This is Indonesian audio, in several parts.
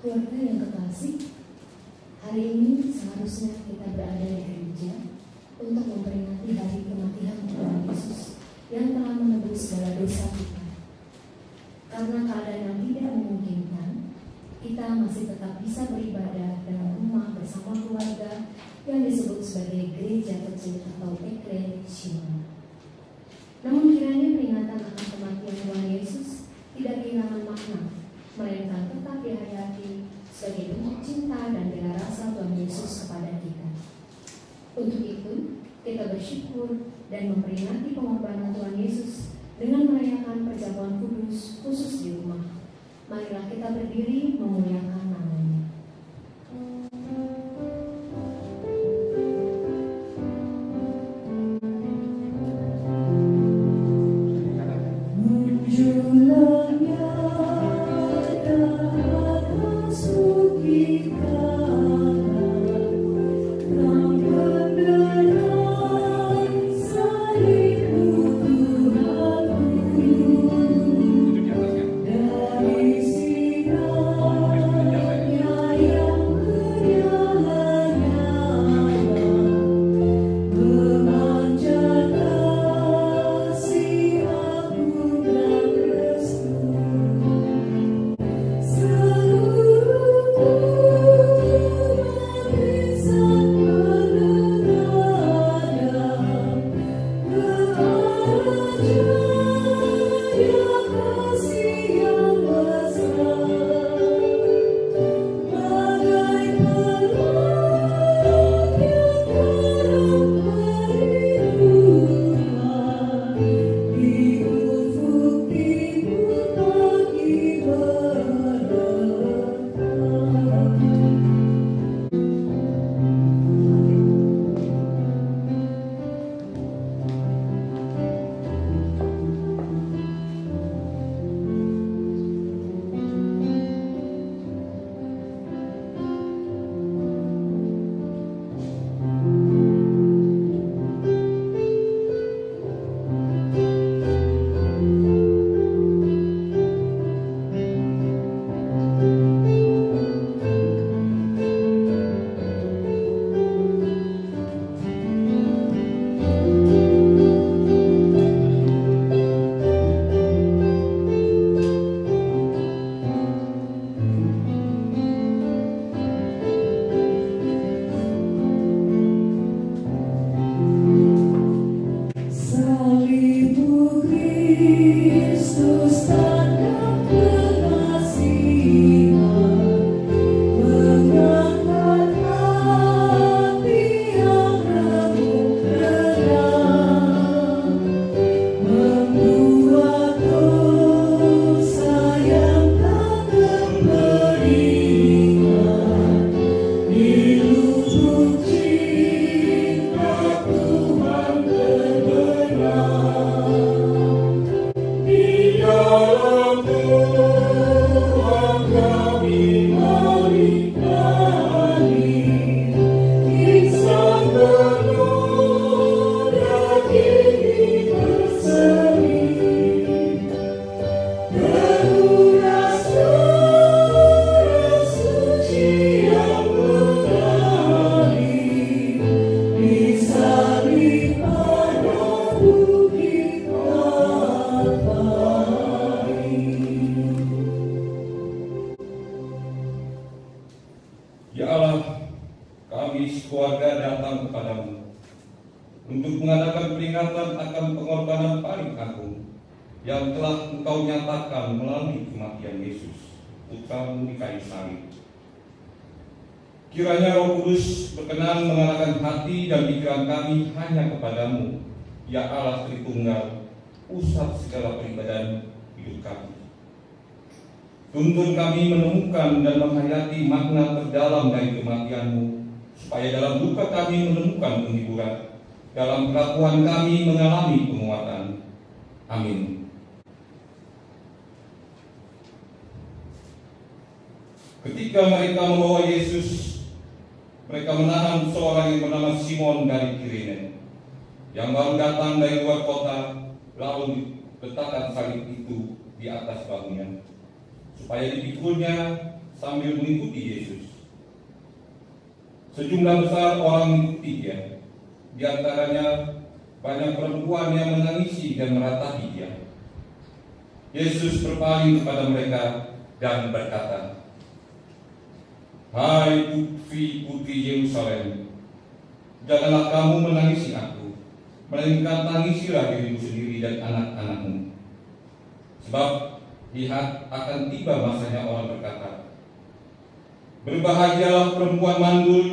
Keluarga yang kekasih, hari ini seharusnya kita berada di gereja untuk memperingati hari kematian Tuhan Yesus yang telah menebus segala dosa kita. Karena keadaan yang tidak memungkinkan, kita masih tetap bisa beribadah dalam rumah bersama keluarga yang disebut sebagai gereja kecil atau eklesia. Namun kiranya peringatan akan kematian Tuhan Yesus tidak kehilangan makna, melainkan tetap dihayati sebagai bentuk cinta dan bela rasa Tuhan Yesus kepada kita. Untuk itu, kita bersyukur dan memperingati pengorbanan Tuhan Yesus dengan merayakan perjamuan kudus khusus di rumah. Marilah kita berdiri memuliakan namanya. Kiranya Roh Kudus berkenan mengarahkan hati dan pikiran kami hanya kepadamu, ya Allah Tritunggal, pusat segala peribadahan hidup kami. Tuntun kami menemukan dan menghayati makna terdalam dari kematian-Mu, supaya dalam duka kami menemukan penghiburan, dalam kerapuhan kami mengalami penguatan. Amin. Ketika mereka membawa Yesus, mereka menahan seorang yang bernama Simon dari Kirene, yang baru datang dari luar kota, lalu diletakkan salib itu di atas bahunya, supaya dipikulnya sambil mengikuti Yesus. Sejumlah besar orang mengikuti dia. Di antaranya banyak perempuan yang menangisi dan meratapi dia. Yesus berpaling kepada mereka dan berkata, "Hai putri Yerusalem, janganlah kamu menangisi aku, melainkan tangisilah dirimu sendiri dan anak-anakmu. Sebab lihat, akan tiba masanya orang berkata, berbahagialah perempuan mandul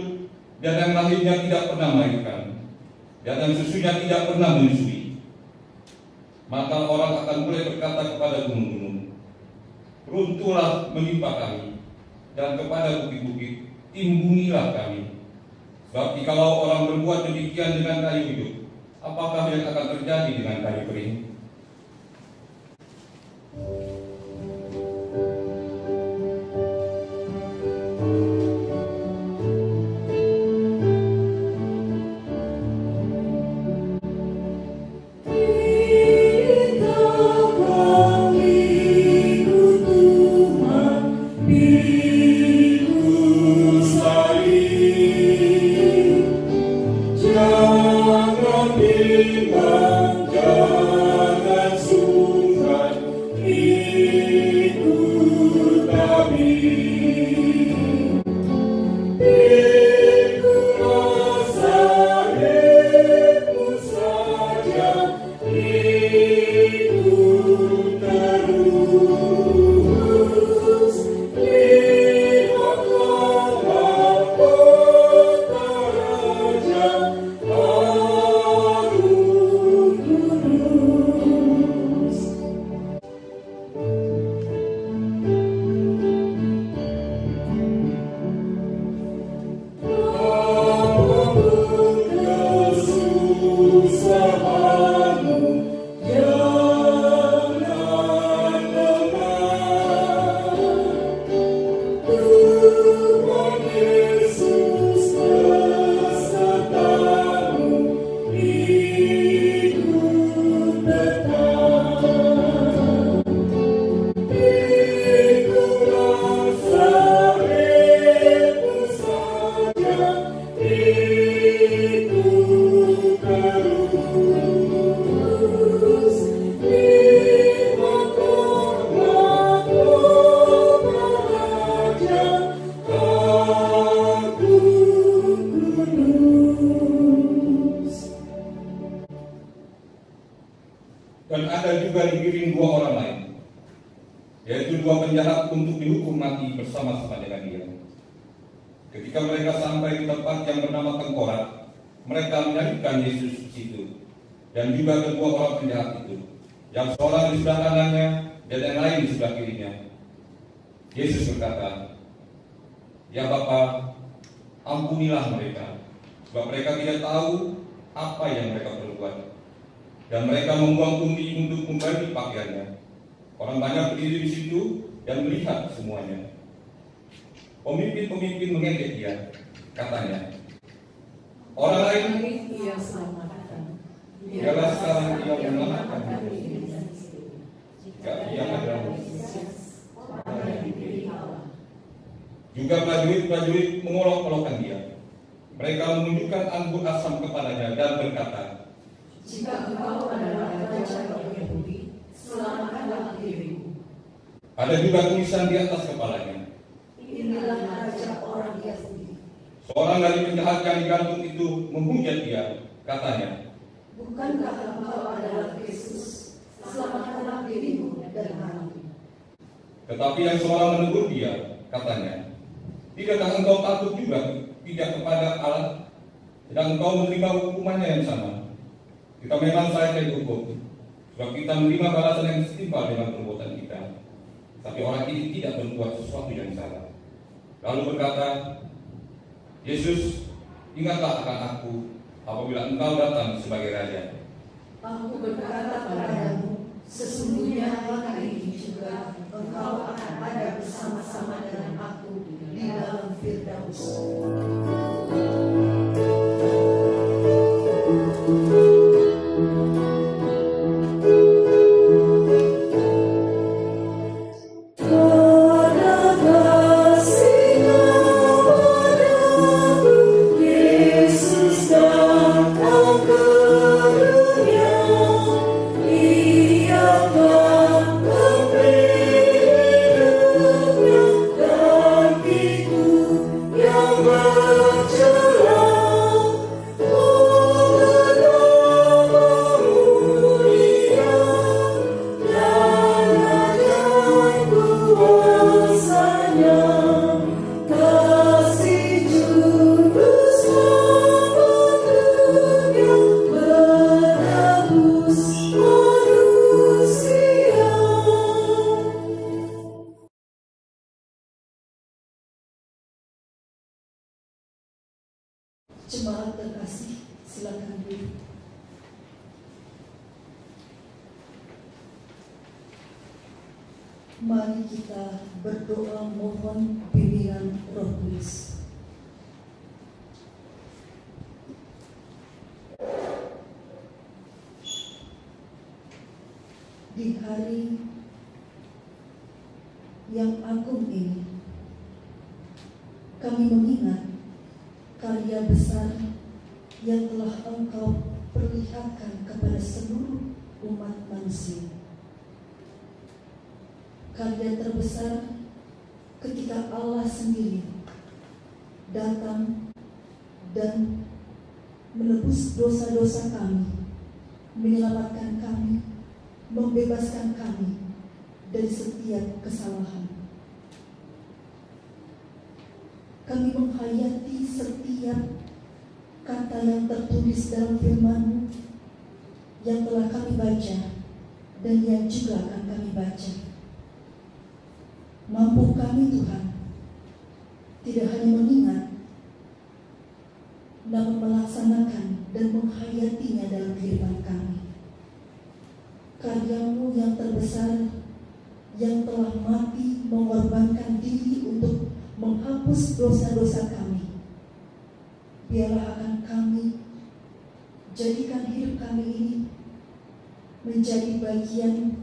dan yang lahirnya tidak pernah melahirkan, dan yang susunya tidak pernah menyusui. Maka orang akan mulai berkata kepada gunung-gunung, runtuhlah menimpa kami, dan kepada bukit-bukit, timbungilah kami. Sebab jikalau orang berbuat demikian dengan kayu hidup, apakah yang akan terjadi dengan kayu kering?" Dan ada juga digiring dua orang lain, yaitu dua penjahat untuk dihukum mati bersama-sama dengan dia. Ketika mereka sampai di tempat yang bernama Tengkorak, mereka menyalibkan Yesus di situ, dan juga kedua orang penjahat itu, yang seorang di sebelah kanannya dan yang lain di sebelah kirinya. Yesus berkata, "Ya Bapa, ampunilah mereka, sebab mereka tidak tahu apa yang mereka perbuat." Dan mereka membuang tumbi untuk membagi pakaiannya. Orang banyak berdiri di situ dan melihat semuanya. Pemimpin-pemimpin mengejek dia, katanya, "Orang lain ia selamatkan. ialah sekarang ia menyelamatkan diri. Jika ia adalah juga prajurit-prajurit mengolok-olokkan dia. Mereka menunjukkan anggur asam kepadanya dan berkata, jika engkau adalah raja orang Yahudi, selamatkanlah dirimu. Ada juga tulisan di atas kepalanya, Inilah raja orang Yahudi. Seorang dari penjahat yang digantung itu menghujat dia, katanya, Bukankah engkau adalah Yesus? Selamatkanlah dirimu dan kami. Tetapi yang seorang menegur dia, katanya, tidakkah engkau takut juga tidak kepada Allah, sedang engkau menerima hukumannya yang sama? Kita memang saya dihukum, sebab kita menerima balasan yang setimpal dengan perbuatan kita. Tapi orang ini tidak berbuat sesuatu yang salah. Lalu berkata, Yesus, ingatlah akan aku apabila engkau datang sebagai raja. Aku berkata padamu, sesungguhnya hari ini juga engkau akan ada bersama-sama dengan aku di dalam Firdaus. Pada Mari kita berdoa mohon bimbingan Roh Kudus. Di hari yang agung ini, kami mengingat karya besar yang telah Engkau perlihatkan kepada seluruh umat manusia. Karya terbesar ketika Allah sendiri datang dan menebus dosa-dosa kami, menyelamatkan kami, membebaskan kami dari setiap kesalahan. Kami menghayati setiap kata yang tertulis dalam firman-Mu yang telah kami baca dan yang juga akan kami baca. Mampu kami Tuhan, tidak hanya mengingat, namun melaksanakan dan menghayatinya dalam kehidupan kami. Karya-Mu yang terbesar, yang telah mati mengorbankan diri untuk menghapus dosa-dosa kami, biarlah akan kami jadikan hidup kami ini menjadi bagian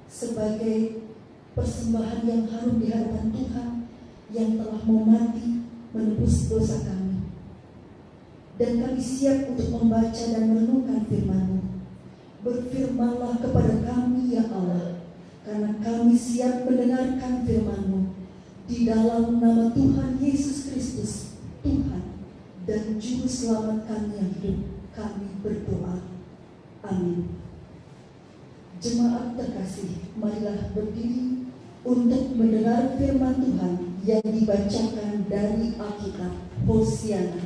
sebagai persembahan yang harum di hadapan Tuhan yang telah mau mati menebus dosa kami. Dan kami siap untuk membaca dan merenungkan firman-Mu. Berfirmanlah kepada kami ya Allah, karena kami siap mendengarkan firman-Mu. Di dalam nama Tuhan Yesus Kristus, Tuhan dan Juru Selamat kami yang hidup, kami berdoa. Amin. Jemaat terkasih, marilah berdiri untuk mendengar firman Tuhan yang dibacakan dari Alkitab. Hosiana.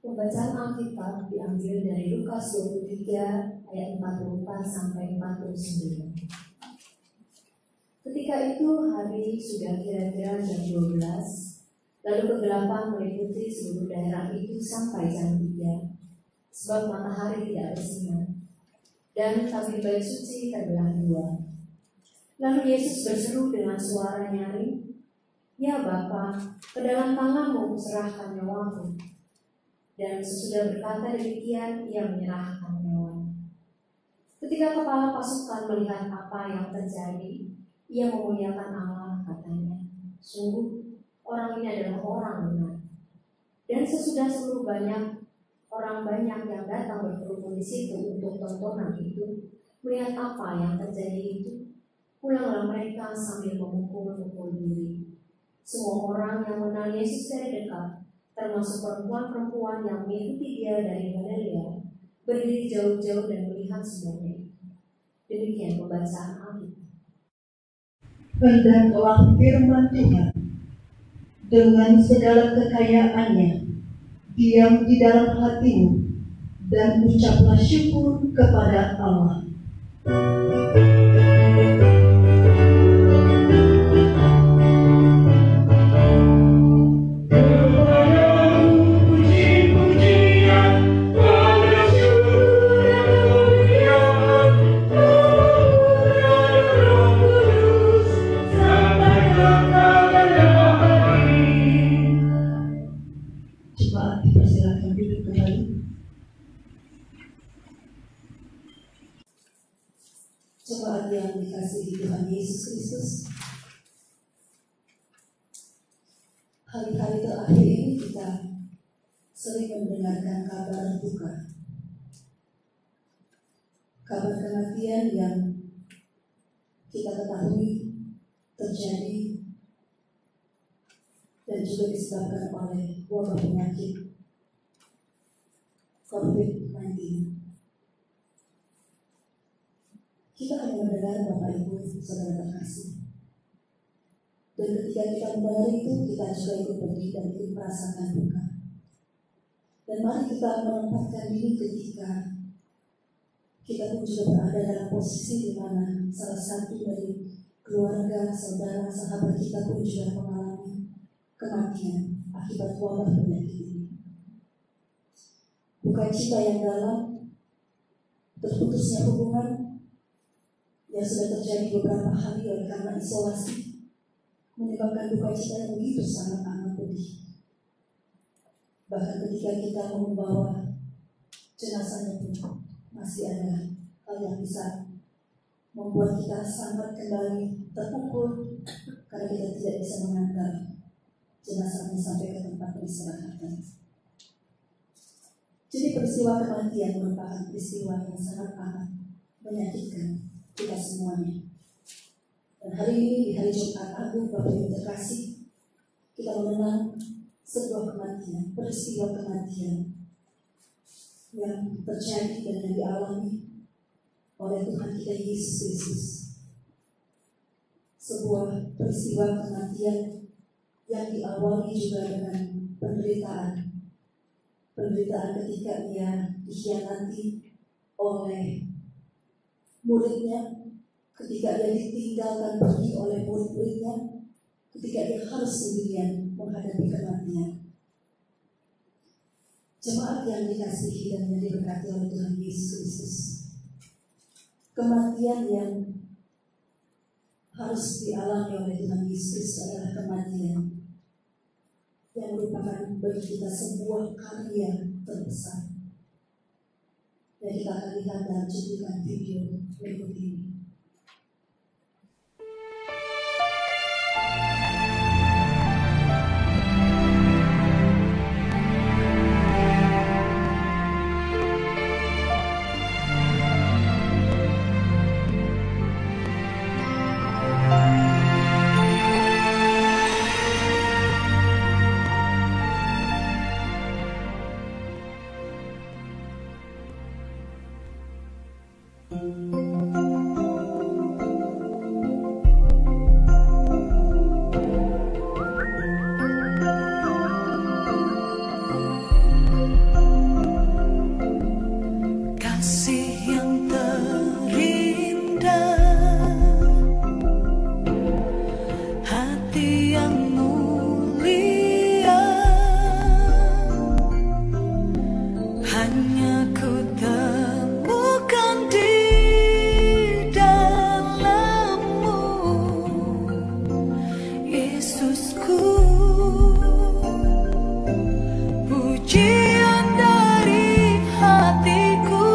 Pembacaan Alkitab diambil dari Lukas 23 ayat 44 sampai 49. Ketika itu hari sudah kira-kira jam 12, lalu kegelapan meliputi seluruh daerah itu sampai jam 3, sebab matahari tidak bersinar, dan tabir bait suci terbelah dua. Lalu Yesus berseru dengan suara nyaring, "Ya Bapa, ke dalam tangan-Mu kuserahkan nyawaku." Dan sesudah berkata demikian, ia menyerahkan nyawanya. Ketika kepala pasukan melihat apa yang terjadi, ia memuliakan Allah, katanya, "Sungguh, orang ini adalah orang benar." Dan sesudah seluruh orang banyak yang datang berkerumun di situ untuk tontonan itu, melihat apa yang terjadi itu, pulanglah mereka sambil memukul-mukul diri. Semua orang yang mengenal Yesus dari dekat, termasuk perempuan-perempuan yang mengikuti Dia dari Galilea, berdiri jauh-jauh dan melihat semuanya itu. Demikian pembacaan Alkitab. Hendaklah firman Tuhan dengan segala kekayaannya diam di dalam hatimu, dan ucaplah syukur kepada Allah. Jemaat yang dikasihi Tuhan Yesus Kristus, hari-hari terakhir ini kita sering mendengarkan kabar duka, kabar kematian yang kita ketahui terjadi dan juga disebabkan oleh wabah penyakit COVID-19. Kita hanya mendengar Bapak Ibu saudara terkasih. Dan ketika kita mendengar itu, kita juga ikut berdiri dan ikut merasakan duka. Dan mari kita menempatkan diri ketika kita pun juga berada dalam posisi di mana salah satu dari keluarga, saudara, sahabat kita pun juga mengalami kematian akibat wabah penyakit ini. Duka cita yang dalam, terputusnya hubungan yang sudah terjadi beberapa hari oleh karena isolasi, menyebabkan duka cita yang begitu sangat amat pedih. Bahkan ketika kita membawa jenazahnya pun masih ada hal yang bisa membuat kita sangat kembali terpukul karena kita tidak bisa mengantar jenazahnya sampai ke tempat peristirahatan. Jadi peristiwa kematian merupakan peristiwa yang sangat amat menyakitkan kita semuanya. Dan hari ini di hari Jumat Agung Bapak Ibu terkasih, kita mengenang sebuah kematian, peristiwa kematian yang terjadi dan yang dialami oleh Tuhan kita Yesus Kristus. Sebuah peristiwa kematian yang diawali juga dengan penderitaan ketika ia dikhianati oleh muridnya, ketika ia ditinggalkan pergi oleh murid-muridnya, ketika ia harus sendirian menghadapi kematian. Jemaat yang dikasihi dan yang diberkati oleh Tuhan Yesus Kristus, kematian yang harus dialami oleh Tuhan Yesus adalah kematian yang merupakan bagi kita sebuah karya terbesar. Dan kita akan lihat dalam cuplikan video berikut ini. Pujian dari hatiku.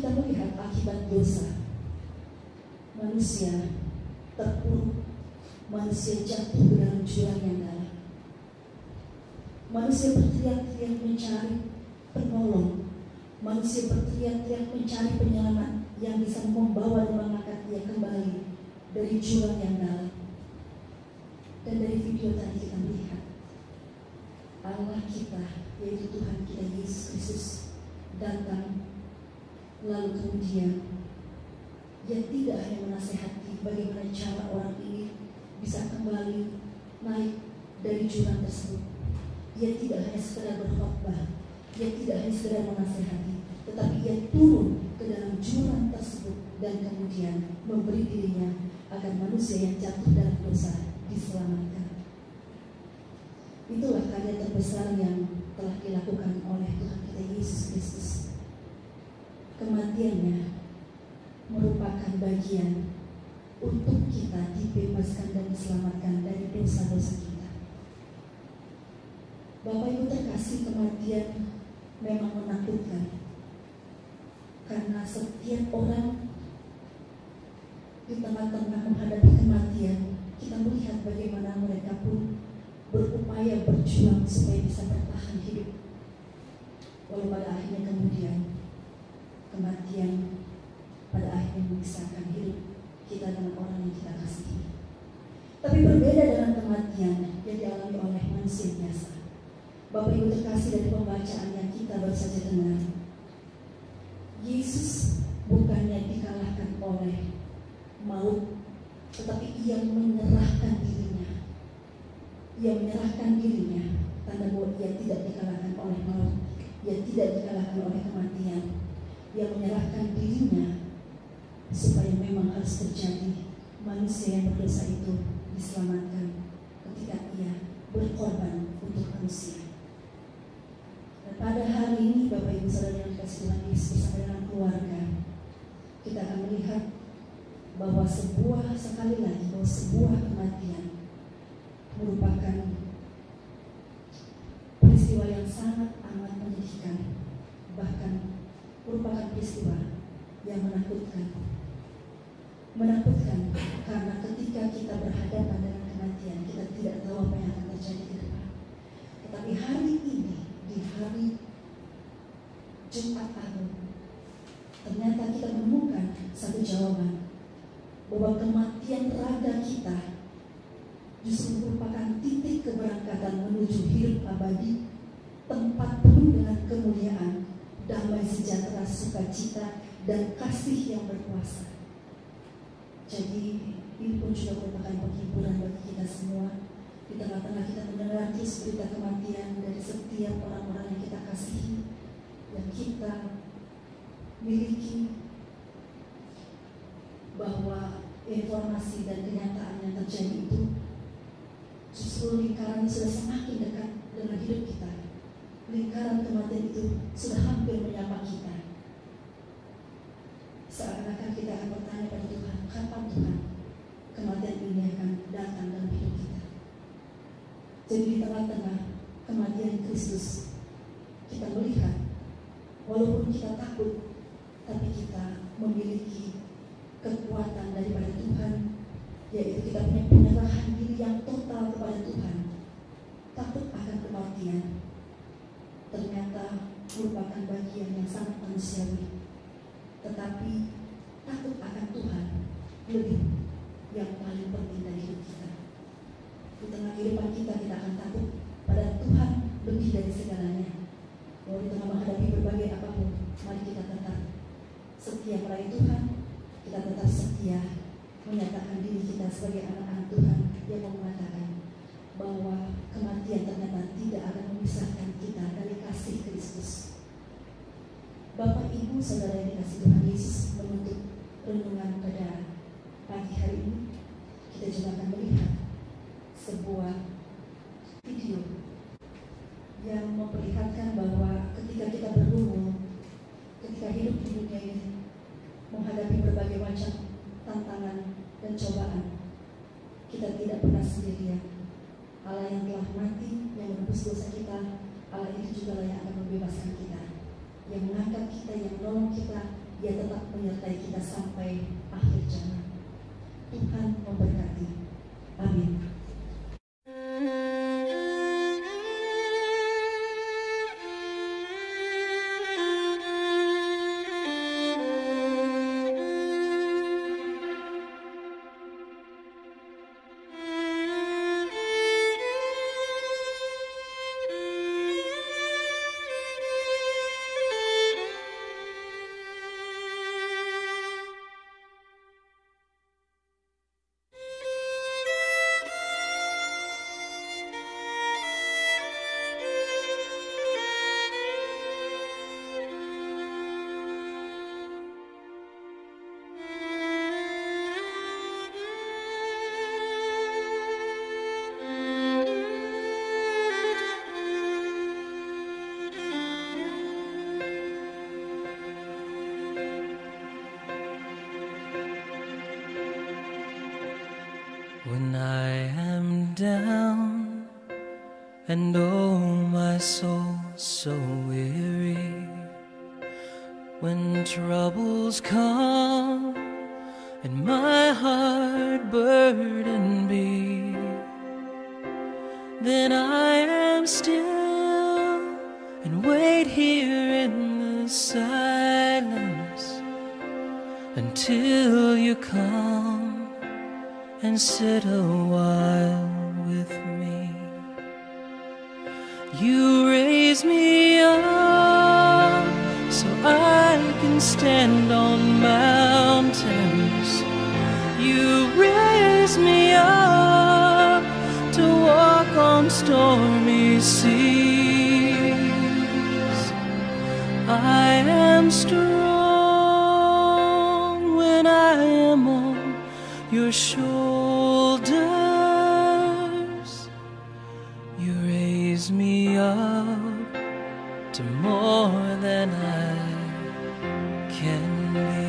kita melihat akibat dosa, manusia terpuruk, manusia jatuh ke dalam jurang yang dalam. Manusia berteriak-teriak mencari penolong, manusia berteriak-teriak mencari penyelamat yang bisa membawa dan mengangkat dia kembali dari jurang yang dalam. Dan dari video tadi kita melihat Allah kita, yaitu Tuhan kita Yesus Kristus, datang, lalu kemudian Dia tidak hanya menasehati bagaimana cara orang ini bisa kembali naik dari jurang tersebut. Ia tidak hanya sekedar berkhotbah, Ia tidak hanya sekedar menasehati, tetapi Ia turun ke dalam jurang tersebut dan kemudian memberi dirinya agar manusia yang jatuh dalam dosa diselamatkan. Itulah karya terbesar yang telah dilakukan oleh Tuhan kita Yesus Kristus. Kematiannya merupakan bagian untuk kita dibebaskan dan diselamatkan dari dosa-dosa kita. Bapak Ibu terkasih, kematian memang menakutkan, karena setiap orang di tengah-tengah menghadapi kematian, kita melihat bagaimana mereka pun berupaya berjuang supaya bisa bertahan hidup. Walau pada akhirnya kemudian kematian pada akhirnya memisahkan hidup kita dengan orang yang kita kasihi. Tapi berbeda dengan kematian yang dialami oleh manusia biasa. Bapak Ibu terkasih, dari pembacaan yang kita baru saja dengar, Yesus bukannya dikalahkan oleh maut, tetapi Ia menyerahkan dirinya. Ia menyerahkan dirinya, tanda bahwa Ia tidak dikalahkan oleh maut, Ia tidak dikalahkan oleh kematian. Ia menyerahkan dirinya supaya memang harus terjadi manusia yang berdosa itu diselamatkan ketika Ia berkorban untuk manusia. Dan pada hari ini Bapak Ibu Saudara yang dikasihi Tuhan Yesus bersama dengan keluarga, kita akan melihat bahwa sekali lagi sebuah kematian merupakan peristiwa yang sangat amat menyedihkan, bahkan merupakan peristiwa yang menakutkan. Menakutkan karena ketika kita berhadapan dengan kematian, kita tidak tahu apa yang akan terjadi ke depan. Tetapi hari ini, di hari Jumat Agung, ternyata kita menemukan satu jawaban, bahwa kematian raga kita justru merupakan titik keberangkatan menuju hidup abadi, tempat penuh dengan kemuliaan, damai sejahtera, sukacita, dan kasih yang berkuasa. Jadi ini pun juga merupakan penghiburan bagi kita semua. Di tengah-tengah kita mendengar terus berita kematian dari setiap orang-orang yang kita kasihi, yang kita miliki, bahwa informasi dan kenyataan yang terjadi itu justru lingkarannya sudah semakin dekat dengan hidup kita. Lingkaran kematian itu sudah hampir menyapa kita. Seakan-akan kita akan bertanya pada Tuhan, kapan Tuhan kematian ini akan datang dalam hidup kita? Jadi di tengah-tengah kematian Kristus, kita melihat walaupun kita takut, tapi kita memiliki kekuatan daripada Tuhan, yaitu kita punya penyerahan diri yang total kepada Tuhan. Takut akan kematian ternyata merupakan bagian yang sangat manusiawi, tetapi takut akan Tuhan lebih yang paling penting dari hidup kita. Di tengah kehidupan kita akan takut pada Tuhan lebih dari segalanya. Bahwa di tengah menghadapi berbagai apapun, mari kita tetap setia meraih Tuhan, kita tetap setia menyatakan diri kita sebagai anak-anak Tuhan yang mengatakan bahwa kematian ternyata tidak akan memisahkan kita dari kasih Kristus. Bapak, Ibu, Saudara yang dikasihi Tuhan Yesus, menutup renungan pada pagi hari ini, kita juga akan melihat sebuah video yang memperlihatkan bahwa ketika kita bergumul, ketika hidup di dunia ini menghadapi berbagai macam tantangan dan cobaan, kita tidak pernah sendirian. Allah yang telah mati, yang menebus dosa kita, Allah itu juga yang akan membebaskan kita, yang mengangkat kita, yang menolong kita, Dia tetap menyertai kita sampai akhir zaman. Tuhan memberkati. Amin. When I am down and oh my soul so weary, when troubles come and my heart burden be, then I am still and wait here in the silence until you come and sit a while with me. You raise me up so I can stand on mountains. You raise me up to walk on stormy seas. I am strong when I am on your shoulders. You raise me up to more than I can be.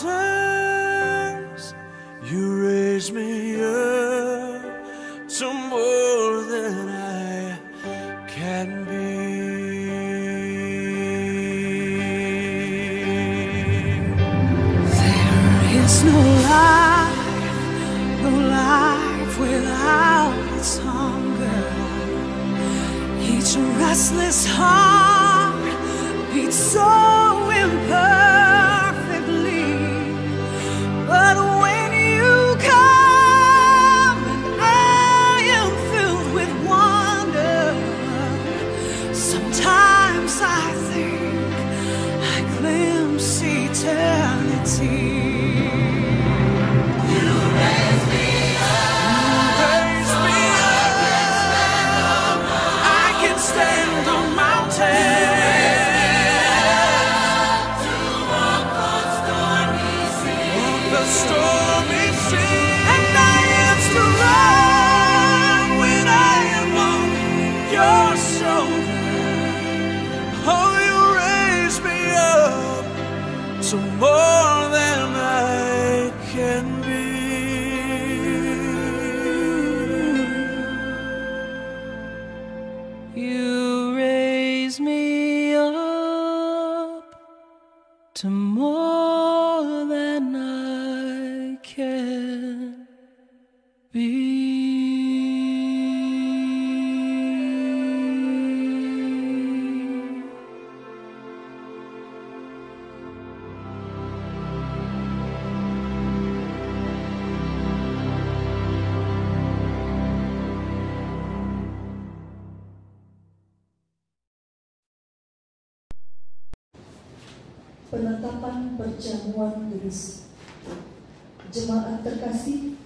Shoulders, you raise me up to more than I can be. There is no life without its hunger. Each restless heart beats so imperfect. But when you come and I am filled with wonder, sometimes I think I glimpse eternity. You raise me up, I can stand on mountains. Stormy sea, and I am strong when I am on your shoulder. Oh, you raise me up to more than I can be. You raise me up to more than I can be. Penetapan perjamuan kudus. Jemaat terkasih,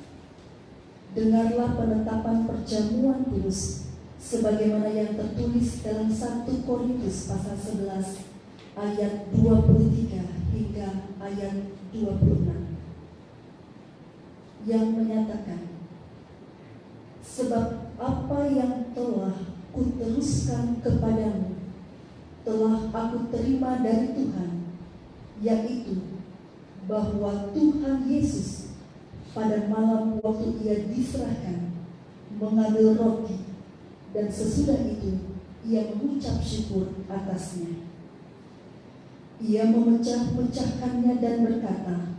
dengarlah penetapan perjamuan kudus sebagaimana yang tertulis dalam 1 Korintus pasal 11 ayat 23 hingga ayat 26 yang menyatakan, sebab apa yang telah kuteruskan kepadamu telah aku terima dari Tuhan, yaitu bahwa Tuhan Yesus pada malam waktu ia diserahkan mengambil roti, dan sesudah itu ia mengucap syukur atasnya. Ia memecah-mecahkannya dan berkata,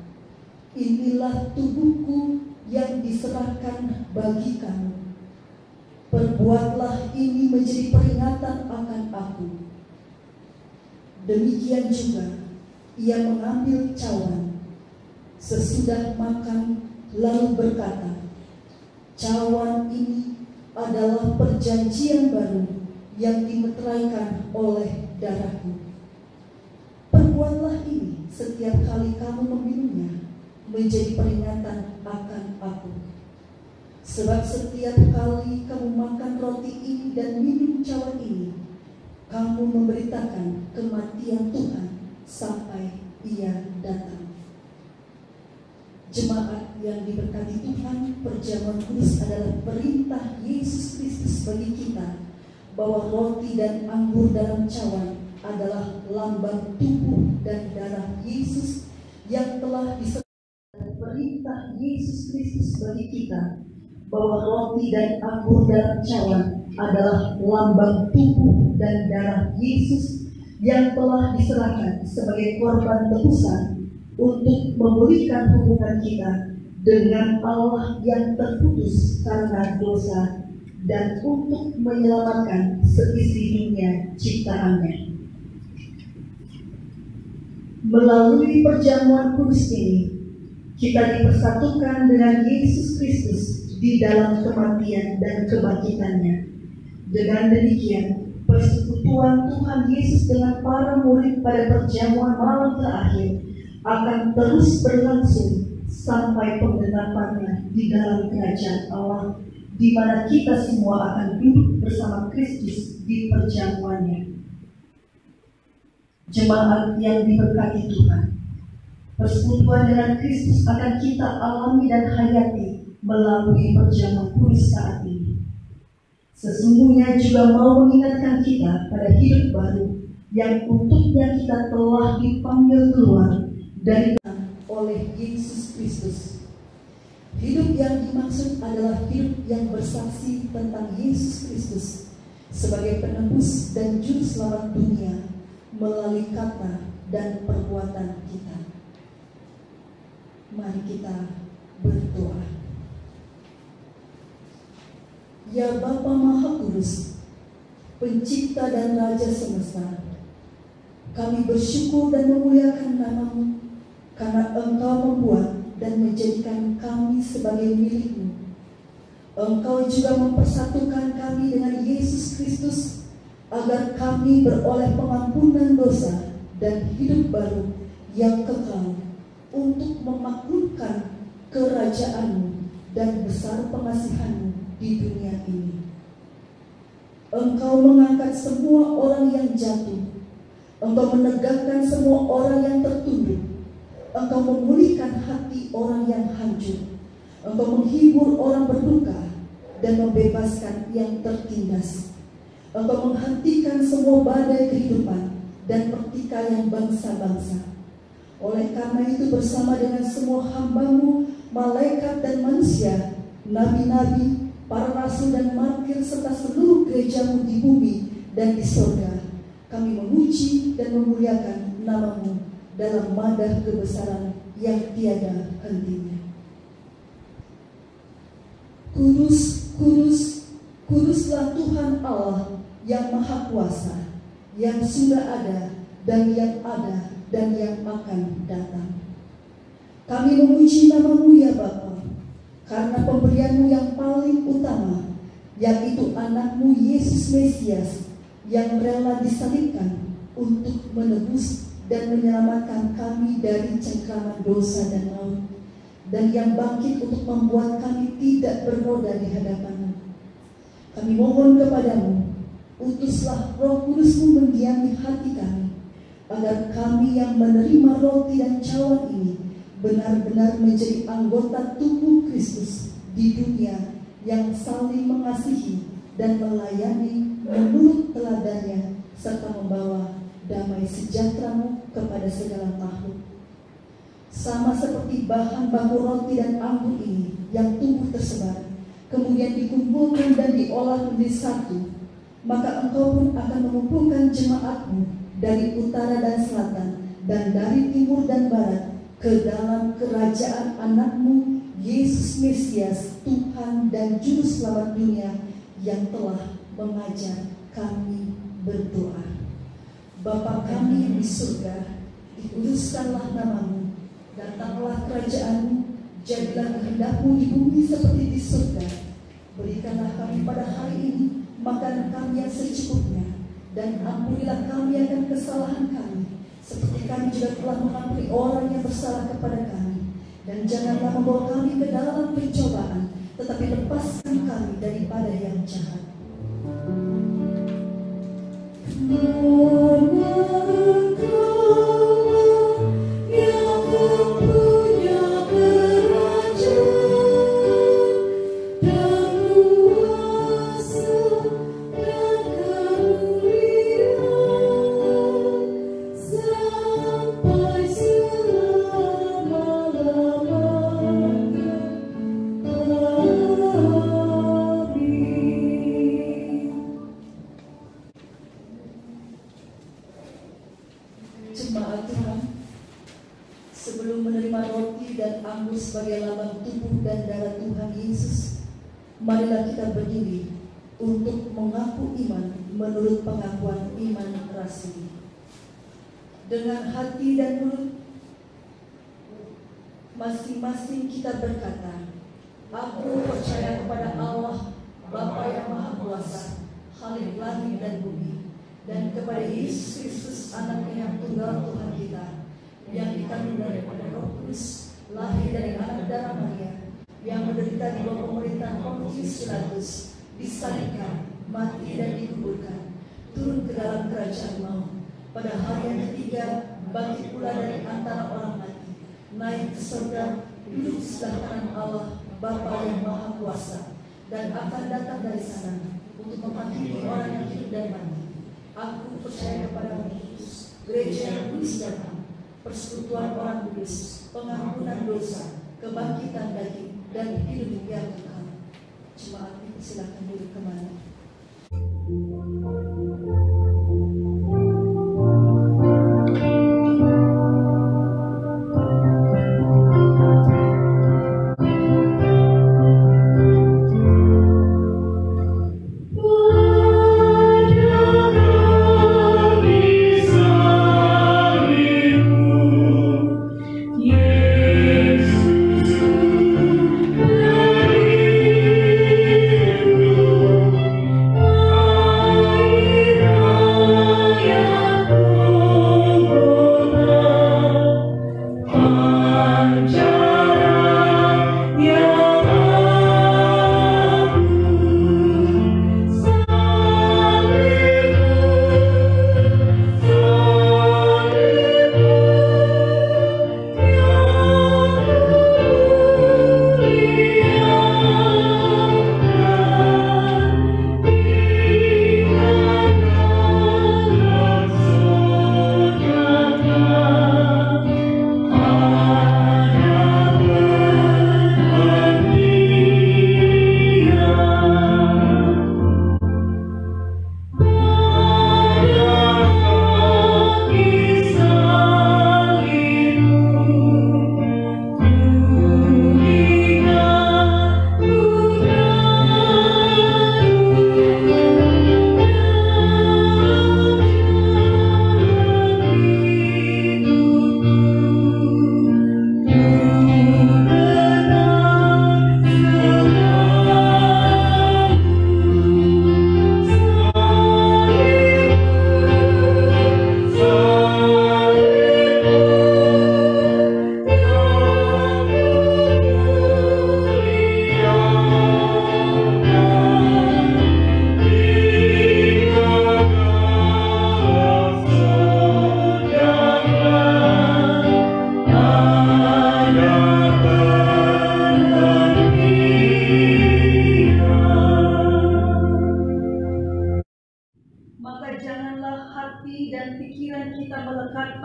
inilah tubuhku yang diserahkan bagi kamu. Perbuatlah ini menjadi peringatan akan aku. Demikian juga ia mengambil cawan sesudah makan, lalu berkata, cawan ini adalah perjanjian baru yang dimeteraikan oleh darahku. Perbuatlah ini setiap kali kamu meminumnya menjadi peringatan akan aku. Sebab setiap kali kamu makan roti ini dan minum cawan ini, kamu memberitakan kematian Tuhan sampai ia datang. Jemaat yang diberkati Tuhan, perjamuan kudus adalah perintah Yesus Kristus bagi kita bahwa roti dan anggur dalam cawan adalah lambang tubuh dan darah Yesus yang telah diserahkan. Perintah Yesus Kristus bagi kita bahwa roti dan anggur dalam cawan adalah lambang tubuh dan darah Yesus yang telah diserahkan sebagai korban tebusan untuk memulihkan hubungan kita dengan Allah yang terputus karena dosa dan untuk menyelamatkan seisi dunia ciptaannya. Melalui perjamuan kudus ini, kita dipersatukan dengan Yesus Kristus di dalam kematian dan kebangkitannya. Dengan demikian, persekutuan Tuhan Yesus dengan para murid pada perjamuan malam terakhir akan terus berlangsung sampai penggenapannya di dalam kerajaan Allah, di mana kita semua akan duduk bersama Kristus di perjamuannya. Jemaat yang diberkati Tuhan, persekutuan dengan Kristus akan kita alami dan hayati melalui perjamuan kudus saat ini. Sesungguhnya juga mau mengingatkan kita pada hidup baru yang untuknya kita telah dipanggil keluar dari oleh Yesus Kristus. Hidup yang dimaksud adalah hidup yang bersaksi tentang Yesus Kristus sebagai penebus dan juru selamat dunia melalui kata dan perbuatan kita. Mari kita berdoa. Ya Bapa Maha Kudus, Pencipta dan Raja semesta, kami bersyukur dan memuliakan nama-Mu karena Engkau membuat dan menjadikan kami sebagai milik-Mu. Engkau juga mempersatukan kami dengan Yesus Kristus agar kami beroleh pengampunan dosa dan hidup baru yang kekal untuk memaklumkan kerajaan-Mu dan besar pengasihan-Mu di dunia ini. Engkau mengangkat semua orang yang jatuh. Engkau menegakkan semua orang yang tertunduk. Engkau memulihkan hati orang yang hancur. Engkau menghibur orang berduka dan membebaskan yang tertindas. Engkau menghentikan semua badai kehidupan dan pertikaian bangsa-bangsa. Oleh karena itu bersama dengan semua hamba-Mu, malaikat dan manusia, nabi-nabi, para rasul dan martir serta seluruh gereja-Mu di bumi dan di surga, kami memuji dan memuliakan nama-Mu dalam madah kebesaran yang tiada hentinya. Kudus, kudus, kuduslah Tuhan Allah yang Maha Kuasa, yang sudah ada dan yang ada dan yang akan datang. Kami memuji nama-Mu ya Bapa, karena pemberian-Mu yang paling utama, yaitu anak-Mu Yesus Mesias yang rela disalibkan untuk menebus dan menyelamatkan kami dari cengkraman dosa dan maut, dan yang bangkit untuk membuat kami tidak bernoda di hadapan-Mu. Kami mohon kepadamu, utuslah Roh Kudus-Mu mendiami hati kami, agar kami yang menerima roti dan cawan ini benar-benar menjadi anggota tubuh Kristus di dunia yang saling mengasihi dan melayani menurut teladannya, serta membawa damai sejahtera-Mu kepada segala makhluk. Sama seperti bahan baku roti dan anggur ini yang tumbuh tersebar, kemudian dikumpulkan dan diolah menjadi satu, maka Engkau pun akan mengumpulkan jemaat-Mu dari utara dan selatan, dan dari timur dan barat, ke dalam kerajaan anak-Mu, Yesus Mesias, Tuhan dan Juru Selamat dunia, yang telah mengajar kami berdoa. Bapa kami yang di surga, dikuduskanlah nama-Mu, datanglah kerajaan-Mu, jadilah kehendak-Mu di bumi seperti di surga. Berikanlah kami pada hari ini makanan kami yang secukupnya, dan ampunilah kami akan kesalahan kami, seperti kami juga telah mengampuni orang yang bersalah kepada kami. Dan janganlah membawa kami ke dalam pencobaan, tetapi lepaskan kami daripada yang jahat. Jemaat Tuhan, sebelum menerima roti dan anggur sebagai lambang tubuh dan darah Tuhan Yesus, marilah kita berdiri untuk mengaku iman menurut pengakuan iman rasmi. Dengan hati dan mulut masing-masing kita berkata, aku percaya kepada Allah, Bapa yang Maha Kuasa, Khalik langit dan bumi, dan kepada Yesus Kristus, Anaknya yang tunggal Tuhan kita, yang dikandung daripada Roh Kudus, lahir dari anak darah Maria, yang menderita di bawah pemerintahan Pontius Pilatus, disalibkan, mati dan dikuburkan, turun ke dalam kerajaan maut, pada hari yang ketiga bangkit pula dari antara orang mati, naik ke surga, duduk sebelah kanan Allah Bapa yang Maha Kuasa, dan akan datang dari sana untuk menghakimi orang yang hidup dan mati. Aku percaya kepada Kristus, gereja yang kudus dan am, persekutuan orang kudus, pengampunan dosa, kebangkitan daging, dan hidup yang kekal. Jemaat silakan duduk kembali. Yeah.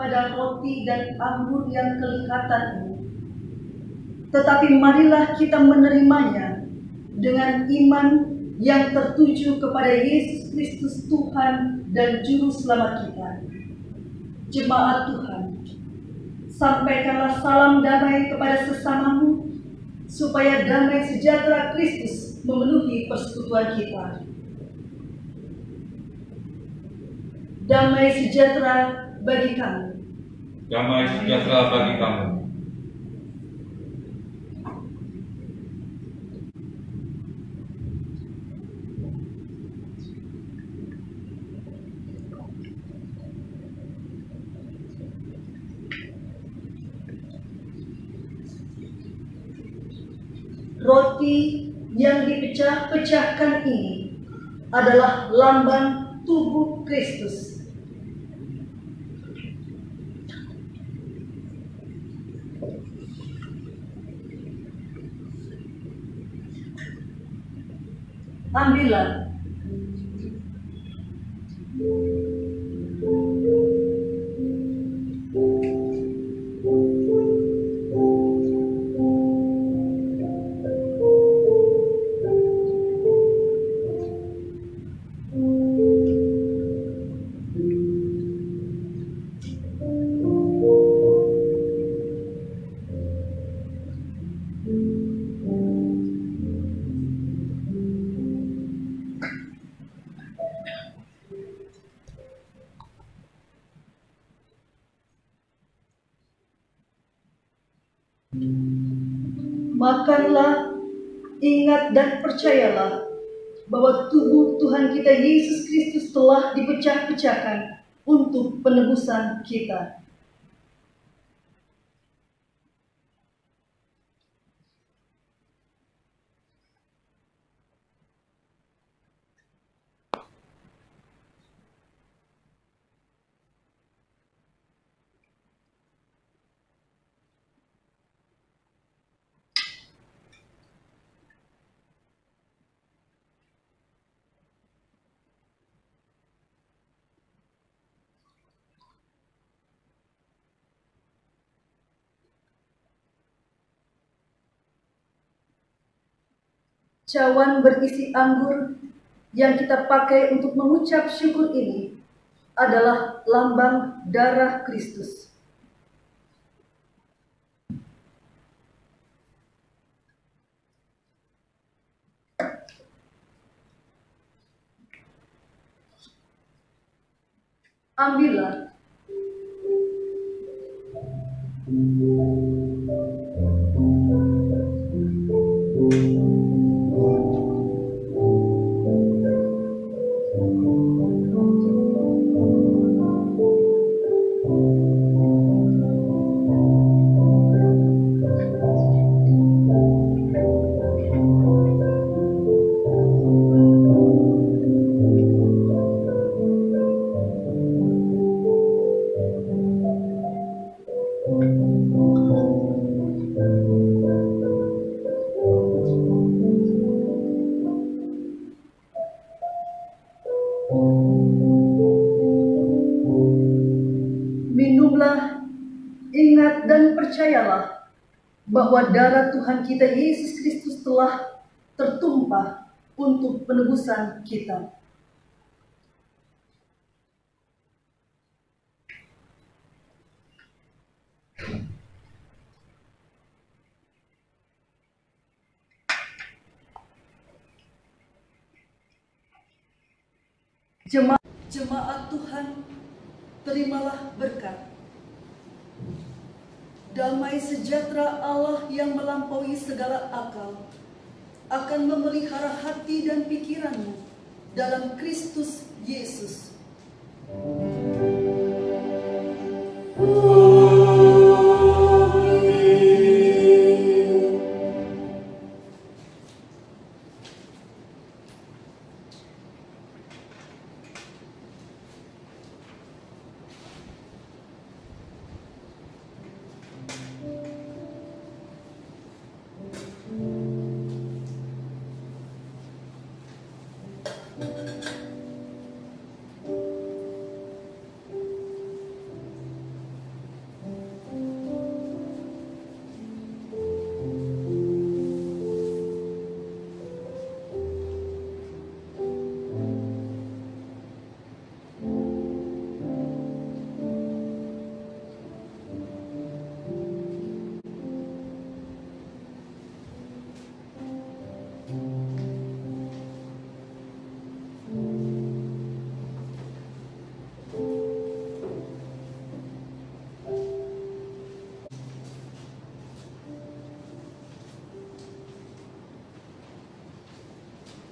pada roti dan anggur yang kelihatan ini. Tetapi marilah kita menerimanya dengan iman yang tertuju kepada Yesus Kristus Tuhan dan Juru Selamat kita. Jemaat Tuhan, sampaikanlah salam damai kepada sesamamu, supaya damai sejahtera Kristus memenuhi persekutuan kita. Damai sejahtera bagi kami. Damai sejahtera bagi kamu. Roti yang dipecah-pecahkan ini adalah lambang tubuh Kristus. Ambillah. Makanlah, ingat dan percayalah bahwa tubuh Tuhan kita Yesus Kristus telah dipecah-pecahkan untuk penebusan kita. Cawan berisi anggur yang kita pakai untuk mengucap syukur ini adalah lambang darah Kristus. Ambillah. Minumlah, ingat dan percayalah bahwa darah Tuhan kita Yesus Kristus telah tertumpah untuk penebusan kita. Jemaat Tuhan, terimalah berkat. Damai sejahtera Allah yang melampaui segala akal akan memelihara hati dan pikiranmu dalam Kristus Yesus.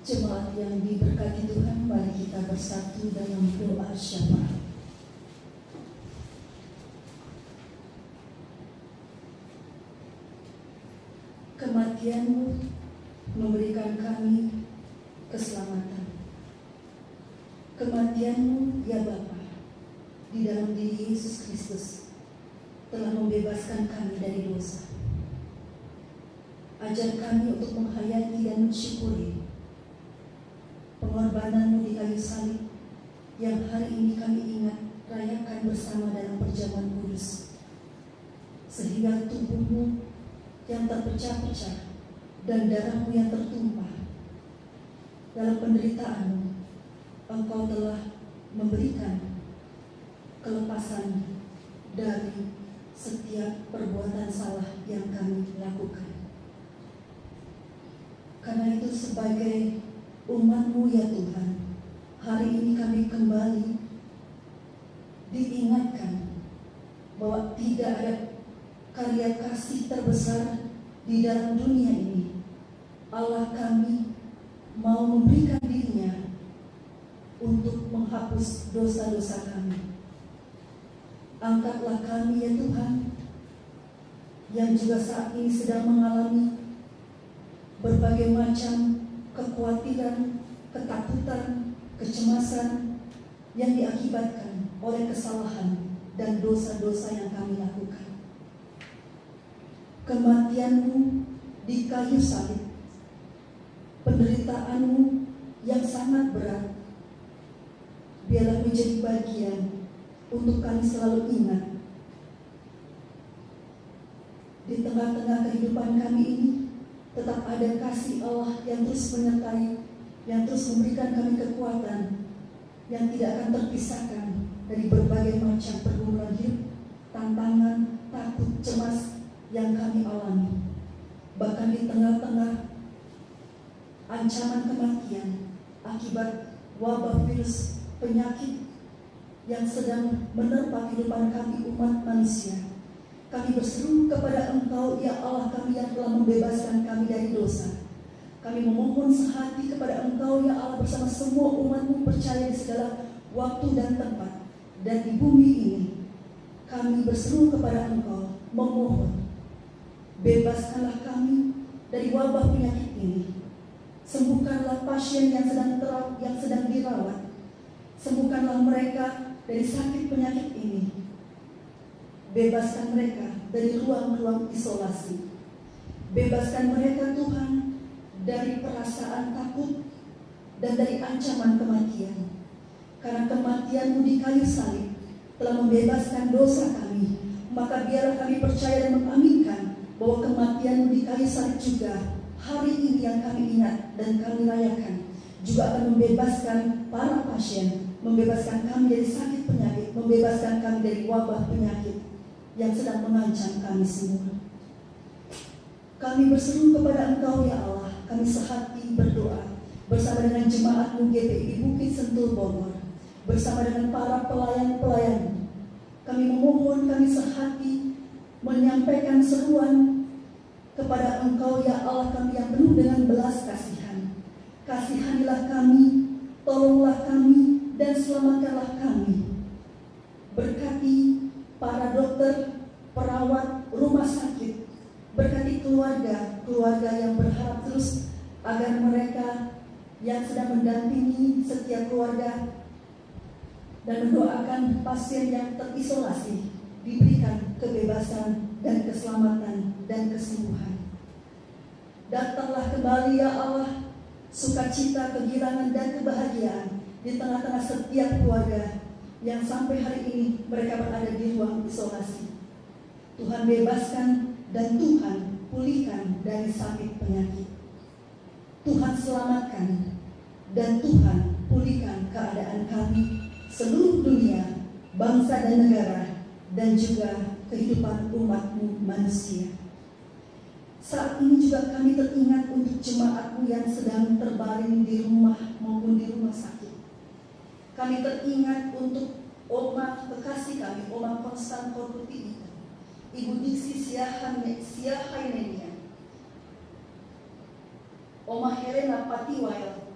Jemaat yang diberkati Tuhan, mari kita bersatu dalam doa syafaat. Kematian-Mu memberikan kami keselamatan. Kematian-Mu, ya Bapa, di dalam diri Yesus Kristus telah membebaskan kami dari dosa. Ajar kami untuk menghayati dan mensyukuri pengorbanan-Mu di kayu salib yang hari ini kami ingat rayakan bersama dalam perjamuan kudus, sehingga tubuh-Mu yang terpecah-pecah dan darah-Mu yang tertumpah dalam penderitaan-Mu, Engkau telah memberikan kelepasan dari setiap perbuatan salah yang kami lakukan. Karena itu sebagai umat-Mu ya Tuhan, hari ini kami kembali diingatkan bahwa tidak ada karya kasih terbesar di dalam dunia ini. Allah kami mau memberikan diri-Nya untuk menghapus dosa-dosa kami. Angkatlah kami ya Tuhan, yang juga saat ini sedang mengalami berbagai macam kekhawatiran, ketakutan, kecemasan yang diakibatkan oleh kesalahan dan dosa-dosa yang kami lakukan. Kematian-Mu di kayu salib, penderitaan-Mu yang sangat berat, biarlah menjadi bagian untuk kami selalu ingat. Di tengah-tengah kehidupan kami ini tetap ada kasih Allah yang terus menyertai, yang terus memberikan kami kekuatan yang tidak akan terpisahkan dari berbagai macam pergumulan hidup, tantangan, takut, cemas yang kami alami. Bahkan di tengah-tengah ancaman kematian akibat wabah virus penyakit yang sedang menerpa kehidupan kami umat manusia, kami berseru kepada Engkau ya Allah kami yang telah membebaskan kami dari dosa. Kami memohon sehati kepada Engkau ya Allah bersama semua umat-Mu percaya di segala waktu dan tempat dan di bumi ini. Kami berseru kepada Engkau memohon, bebaskanlah kami dari wabah penyakit ini. Sembuhkanlah pasien yang sedang dirawat. Sembuhkanlah mereka dari sakit penyakit ini. Bebaskan mereka dari ruang-ruang isolasi. Bebaskan mereka Tuhan dari perasaan takut dan dari ancaman kematian. Karena kematian-Mu di kayu salib telah membebaskan dosa kami, maka biarlah kami percaya dan mengaminkan bahwa kematian-Mu di kayu salib juga hari ini yang kami ingat dan kami rayakan juga akan membebaskan para pasien, membebaskan kami dari sakit penyakit, membebaskan kami dari wabah penyakit yang sedang mengancam kami semua. Kami berseru kepada Engkau ya Allah, kami sehati berdoa bersama dengan jemaat-Mu GPI di Bukit Sentul Bogor, bersama dengan para pelayan-pelayan. Kami memohon, kami sehati menyampaikan seruan kepada Engkau ya Allah kami yang penuh dengan belas kasihan. Kasihanilah kami, tolonglah kami, dan selamatkanlah kami. Berkati para dokter, perawat, rumah sakit. Berkati keluarga yang berharap terus agar mereka yang sedang mendampingi setiap keluarga dan mendoakan pasien yang terisolasi diberikan kebebasan dan keselamatan dan kesembuhan. Datanglah kembali ya Allah, sukacita, kegirangan dan kebahagiaan di tengah-tengah setiap keluarga yang sampai hari ini mereka berada di ruang isolasi. Tuhan bebaskan dan Tuhan pulihkan dari sakit penyakit. Tuhan selamatkan dan Tuhan pulihkan keadaan kami, seluruh dunia, bangsa dan negara, dan juga kehidupan umat-Mu manusia. Saat ini juga kami teringat untuk jemaat-Mu yang sedang terbaring di rumah maupun di rumah sakit. Kami teringat untuk Oma kekasih kami, Oma Konstan Korputi, Ibu Diksi Siahainenia, Oma Helena Patiwail,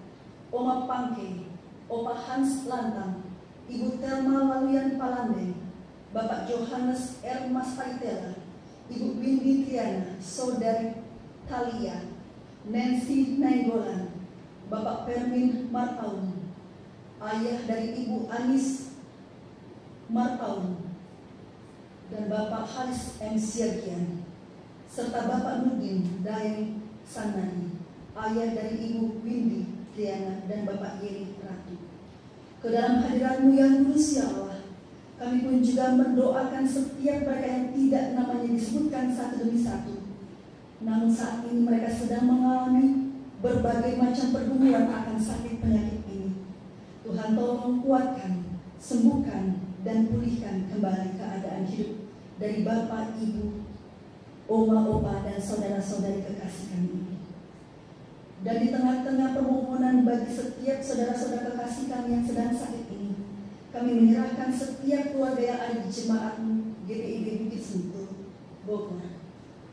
Oma Pangke, Opa Hans Lantang, Ibu Thelma Waluyan Palande, Bapak Johannes R. Mas Aitela, Ibu Windy Triana, Saudari Thalia, Nancy Nainggolan, Bapak Permin Marpaun, ayah dari Ibu Anis Marpaun, dan Bapak Haris M. Siagian, serta Bapak Nurdin Daeng Sanani, ayah dari Ibu Windy Triana dan Bapak Yeri Ratu. Ke dalam hadirat-Mu yang kudus ya Allah, kami pun juga mendoakan setiap mereka yang tidak namanya disebutkan satu demi satu. Namun saat ini mereka sedang mengalami berbagai macam pergumulan akan sakit penyakit ini. Tuhan tolong kuatkan, sembuhkan, dan pulihkan kembali keadaan hidup dari Bapak, Ibu, Oma, Opa, dan saudara-saudari kekasih kami ini. Dan di tengah-tengah permohonan bagi setiap saudara-saudara kekasih kami yang sedang sakit ini, kami menyerahkan setiap keluarga yang ada di jemaat GPIB Bukit Sentul, Bogor,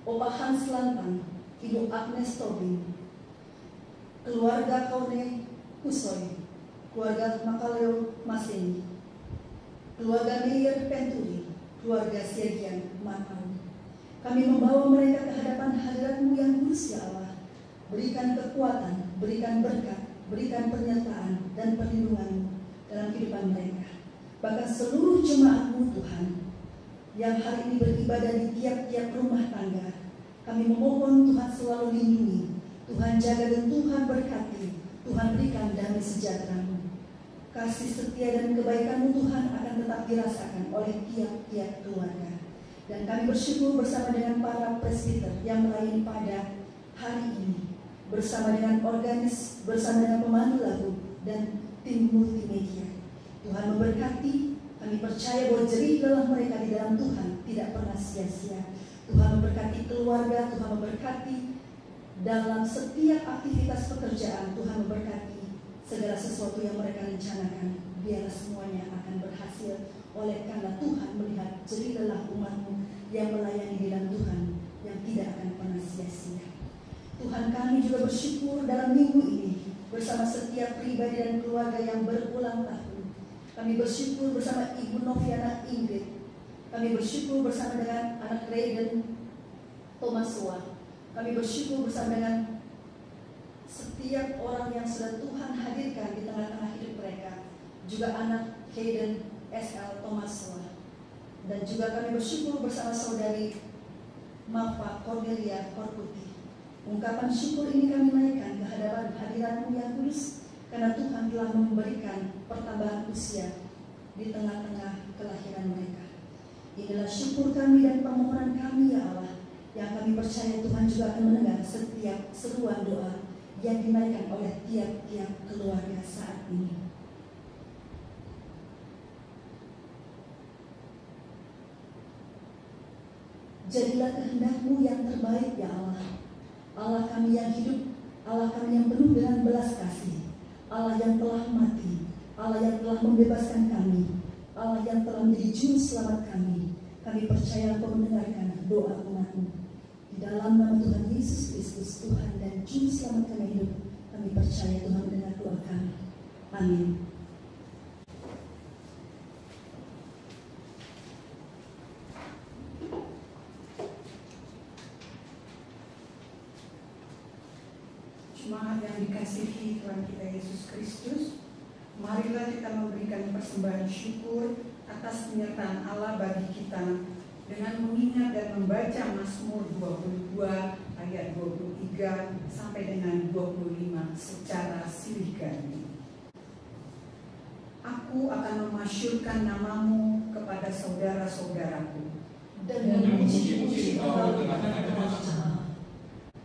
Opa Hans Lantang, Ibu Agnes Tobing, keluarga Kaune Kusoy, keluarga Makaleo Maseni, keluarga Meyer Penturi, keluarga Siagian Marpaun. Kami membawa mereka ke hadapan hadirat-Mu yang kudus ya Allah. Berikan kekuatan, berikan berkat, berikan penyertaan dan perlindungan dalam kehidupan mereka. Bahkan seluruh jemaat-Mu Tuhan yang hari ini beribadah di tiap-tiap rumah tangga, kami memohon Tuhan selalu lindungi, Tuhan jaga dan Tuhan berkati, Tuhan berikan damai sejahtera-Mu. Kasih setia dan kebaikan-Mu Tuhan akan tetap dirasakan oleh tiap-tiap keluarga. Dan kami bersyukur bersama dengan para presbiter yang melayani pada hari ini, bersama dengan organis, bersama dengan pemandu lagu, dan tim multimedia. Tuhan memberkati, kami percaya bahwa jerih lelah mereka di dalam Tuhan tidak pernah sia-sia. Tuhan memberkati keluarga, Tuhan memberkati dalam setiap aktivitas pekerjaan, Tuhan memberkati segala sesuatu yang mereka rencanakan. Biarlah semuanya akan berhasil oleh karena Tuhan melihat jerih lelah umat-Mu yang melayani di dalam Tuhan yang tidak akan pernah sia-sia. Tuhan, kami juga bersyukur dalam minggu ini bersama setiap pribadi dan keluarga yang berulang tahun. Kami bersyukur bersama Ibu Noviana Ingrid. Kami bersyukur bersama dengan anak Regan Thomaswa. Kami bersyukur bersama dengan setiap orang yang sudah Tuhan hadirkan di tengah-tengah hidup mereka. Juga anak Hayden S.L. Thomaswa. Dan juga kami bersyukur bersama saudari Mafa Cornelia Korputi. Ungkapan syukur ini kami naikkan ke hadapan hadirat-Mu yang kudus, karena Tuhan telah memberikan pertambahan usia di tengah-tengah kelahiran mereka. Inilah syukur kami dan permohonan kami ya Allah, yang kami percaya Tuhan juga akan mendengar setiap seruan doa yang dinaikkan oleh tiap-tiap keluarga saat ini. Jadilah kehendak-Mu yang terbaik ya Allah. Allah kami yang hidup, Allah kami yang penuh dengan belas kasih, Allah yang telah mati, Allah yang telah membebaskan kami, Allah yang telah menjadi juru selamat kami. Kami percaya Engkau mendengarkan doa umat-Mu. Di dalam nama Tuhan Yesus Kristus, Tuhan dan juru selamat kami hidup, kami percaya Tuhan mendengar doa kami. Amin. Jemaat yang dikasihi Tuhan kita Yesus Kristus, marilah kita memberikan persembahan syukur atas penyertaan Allah bagi kita dengan mengingat dan membaca Mazmur 22 ayat 23 sampai dengan 25 secara silih ganti. Aku akan memasyurkan nama-Mu kepada saudara-saudaraku Dan memuji-puji Engkau di tengah-tengah jemaat.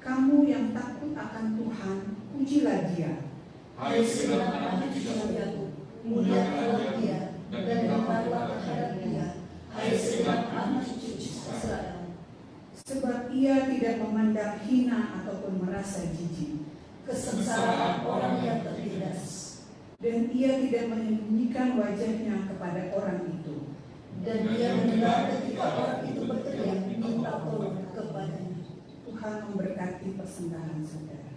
Kamu yang takut akan Tuhan, pujilah Dia. Hai segenap anak cucu Daud, muliakanlah Dia dan hormatlah terhadap Dia. Hai segenap anak cucu Israel. Sebab Ia tidak memandang hina ataupun merasa jijik, Kesengsaraan orang yang tertindas, dan Ia tidak menyembunyikan wajahnya kepada orang itu. dan Dia mendengar ketika orang itu berteriak minta tolong kepadanya. Tuhan memberkati persembahan saudara.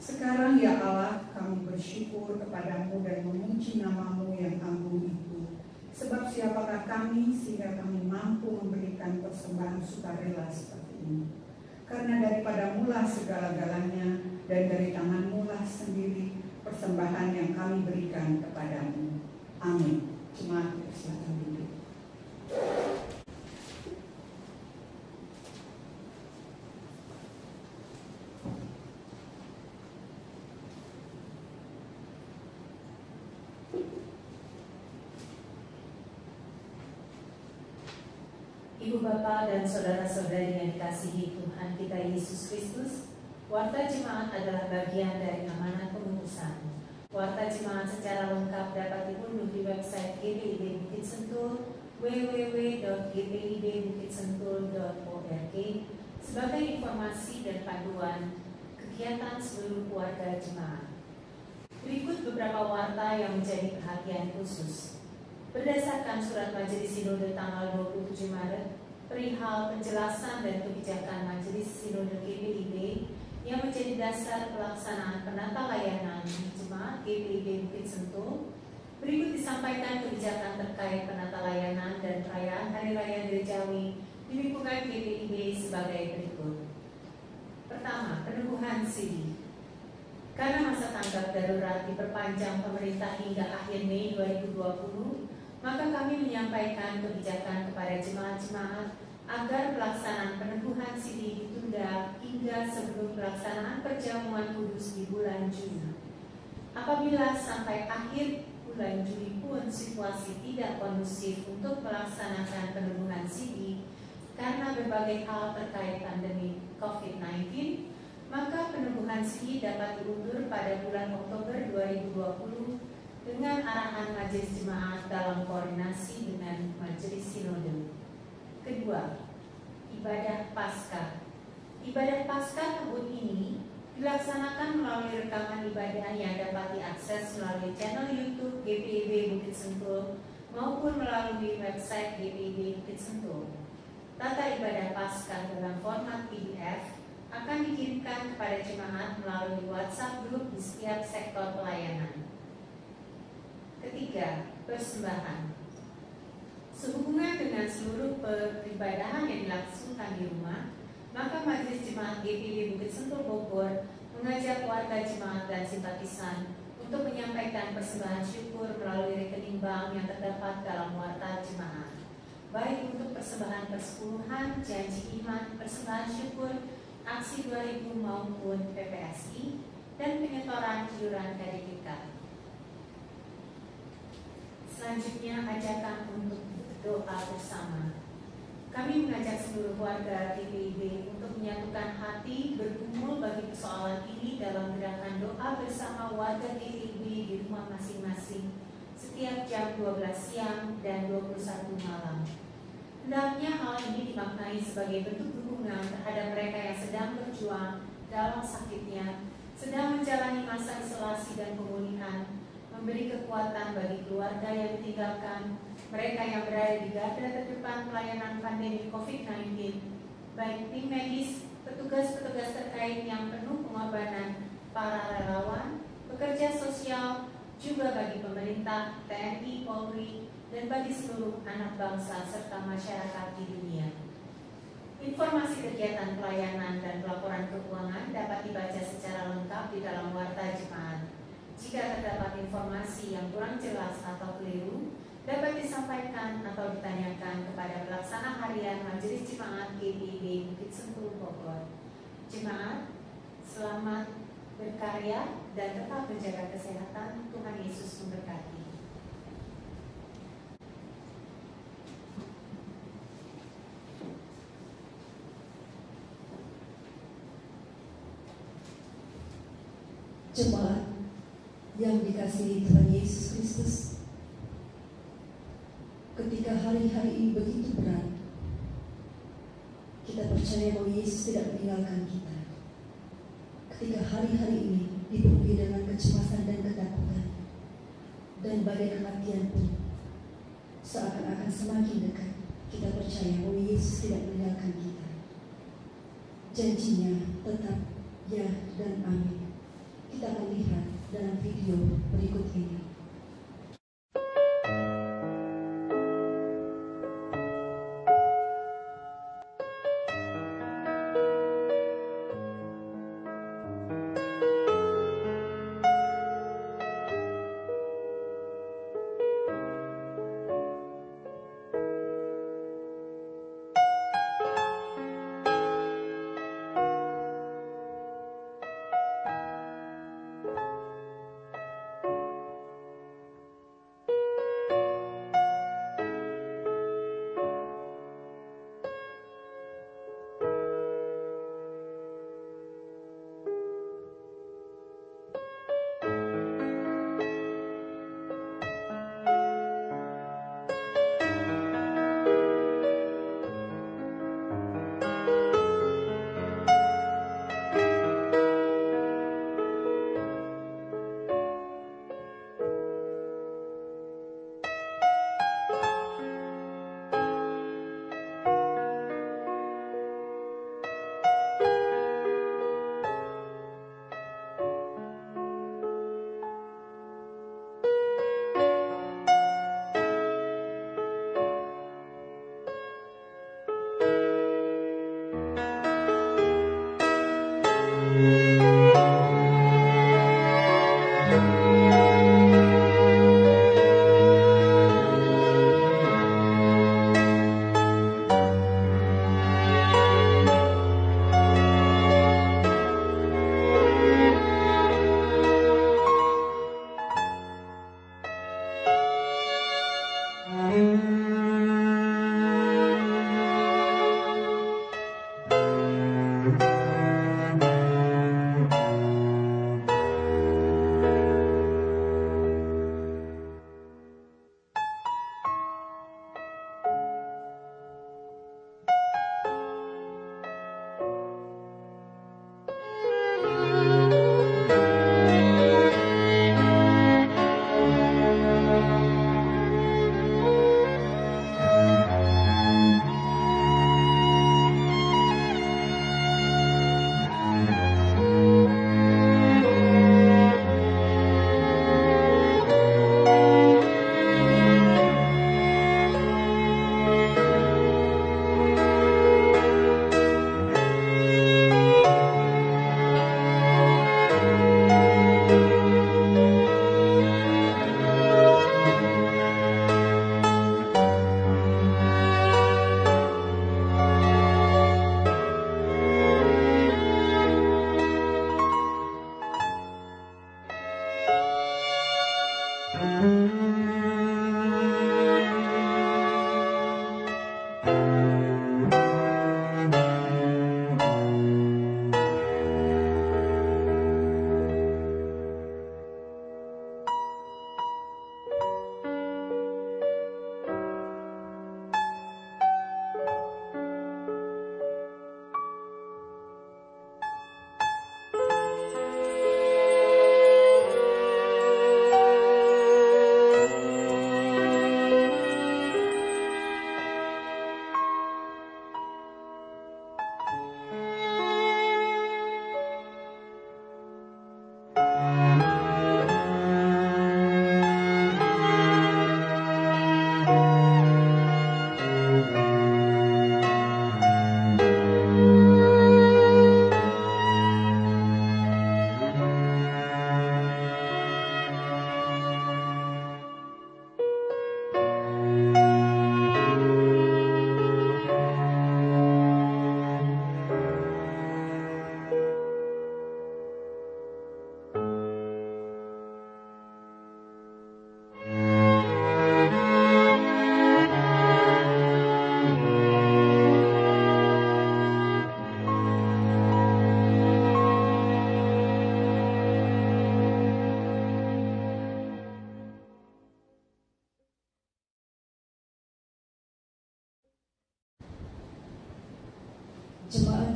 Sekarang ya Allah, kami bersyukur kepadamu dan memuji namamu yang agung itu. Sebab siapakah kami sehingga kami mampu memberikan persembahan sukarela seperti ini. Karena daripadamulah segala-galanya dan dari tanganmulah sendiri persembahan yang kami berikan kepadamu. Amin. Jemaat silakan duduk. Ibu Bapa dan saudara-saudari yang dikasihi Tuhan kita Yesus Kristus, Warta Jemaat adalah bagian dari amanat pengurusan. Warta Jemaat secara lengkap dapat diunduh di website GPIB Bukit Sentul www.gpibbukitsentul.org sebagai informasi dan panduan kegiatan seluruh keluarga jemaat. Berikut beberapa warta yang menjadi perhatian khusus. Berdasarkan surat Majelis Sinode tanggal 27 Maret, perihal penjelasan dan kebijakan Majelis Sinode GPIB yang menjadi dasar pelaksanaan penata layanan jemaat GPIB Bukit Sentul, berikut disampaikan kebijakan terkait penata layanan dan perayaan Hari Raya Gerejawi di lingkungan GPIB sebagai berikut. Pertama, peneguhan CD. Karena masa tanggap darurat diperpanjang pemerintah hingga akhir Mei 2020, maka kami menyampaikan kebijakan kepada jemaat-jemaat agar pelaksanaan peneguhan CD ditunda hingga sebelum pelaksanaan perjamuan kudus di bulan Juni. Apabila sampai akhir bulan Juli pun situasi tidak kondusif untuk melaksanakan peneguhan CD karena berbagai hal terkait pandemi COVID-19, maka penubuhan SI dapat diundur pada bulan Oktober 2020 dengan arahan Majelis Jemaat dalam koordinasi dengan Majelis Sinode. Kedua, ibadah Paskah. Ibadah Paskah tahun ini dilaksanakan melalui rekaman ibadah yang dapat diakses melalui channel YouTube GPIB Bukit Sentul maupun melalui website GPIB Bukit Sentul. Tata ibadah Paskah dalam format PDF akan dikirimkan kepada jemaat melalui WhatsApp grup di setiap sektor pelayanan. Ketiga, persembahan. Sehubungan dengan seluruh peribadahan yang dilangsungkan di rumah, maka Majelis Jemaat GPIB Bukit Sentul Bogor mengajak warga jemaat dan simpatisan untuk menyampaikan persembahan syukur melalui rekening bank yang terdapat dalam warta jemaat, baik untuk persembahan persepuluhan, janji iman, persembahan syukur, aksi 2000 maupun PPSI, dan penyetoran iuran KDPK. Selanjutnya, ajakan untuk doa bersama. Kami mengajak seluruh warga GPIB untuk menyatukan hati bergumul bagi persoalan ini dalam gerakan doa bersama warga GPIB di rumah masing-masing setiap jam 12 siang dan 21 malam. Hendaknya hal ini dimaknai sebagai bentuk dukungan terhadap mereka yang sedang berjuang dalam sakitnya, sedang menjalani masa isolasi dan pemulihan, memberi kekuatan bagi keluarga yang ditinggalkan, mereka yang berada di garda terdepan pelayanan pandemi COVID-19, baik tim medis, petugas-petugas terkait yang penuh pengorbanan, para relawan, pekerja sosial, juga bagi pemerintah, TNI, Polri, dan bagi seluruh anak bangsa serta masyarakat di dunia. Informasi kegiatan pelayanan dan pelaporan keuangan dapat dibaca secara lengkap di dalam warta jemaat. Jika terdapat informasi yang kurang jelas atau keliru, dapat disampaikan atau ditanyakan kepada pelaksana harian Majelis Jemaat GPIB Bukit Sentul Bogor. Jemaat, selamat berkarya dan tetap menjaga kesehatan. Tuhan Yesus memberkati. Jemaat yang dikasihi Tuhan Yesus Kristus, ketika hari-hari ini begitu berat, kita percaya bahwa Yesus tidak meninggalkan kita. Ketika hari-hari ini dipenuhi dengan kecemasan dan ketakutan, dan badai kematian pun seakan-akan semakin dekat, kita percaya bahwa Yesus tidak meninggalkan kita. Janjinya tetap ya dan amin. Kita akan lihat dalam video berikut ini.